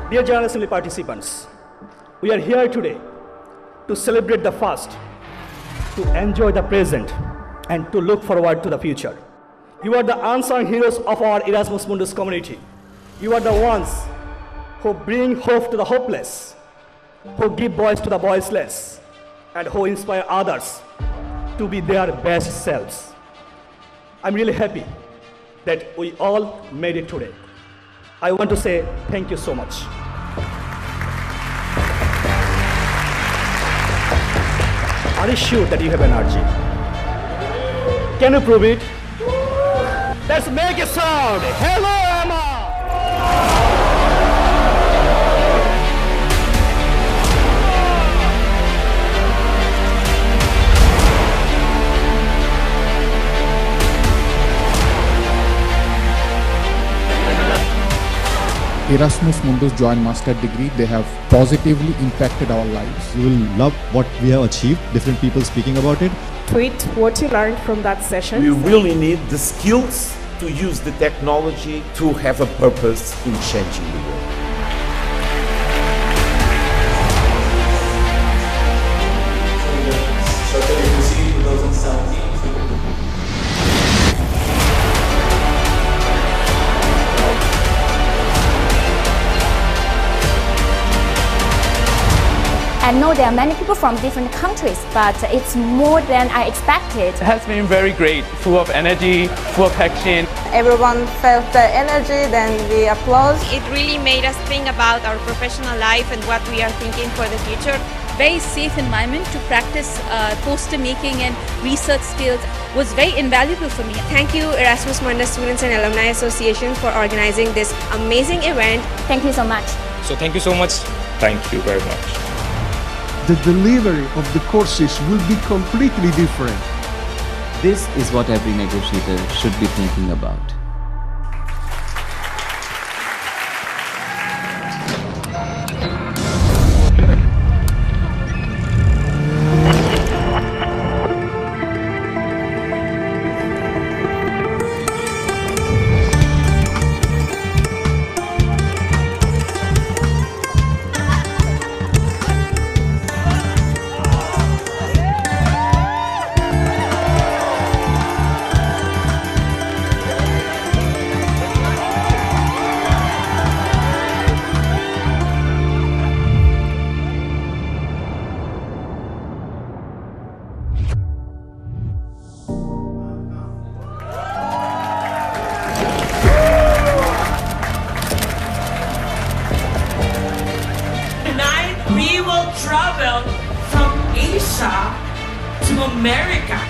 Dear General Assembly participants, we are here today to celebrate the past, to enjoy the present, and to look forward to the future. You are the unsung heroes of our Erasmus Mundus community. You are the ones who bring hope to the hopeless, who give voice to the voiceless, and who inspire others to be their best selves. I'm really happy that we all made it today. I want to say thank you so much. Are you sure that you have energy? Can you prove it? Let's make a sound. Hello, Emma! Erasmus Mundus Joint Master Degree, they have positively impacted our lives. You will love what we have achieved, different people speaking about it. Tweet what you learned from that session. We really need the skills to use the technology to have a purpose in changing the world. I know there are many people from different countries, but it's more than I expected. It has been very great, full of energy, full of passion. Everyone felt the energy, then we applaud. It really made us think about our professional life and what we are thinking for the future. Very safe environment to practice poster making and research skills was very invaluable for me. Thank you Erasmus Mundus Students and Alumni Association for organizing this amazing event. Thank you so much. So thank you so much. Thank you very much. The delivery of the courses will be completely different. This is what every negotiator should be thinking about. We will travel from Asia to America.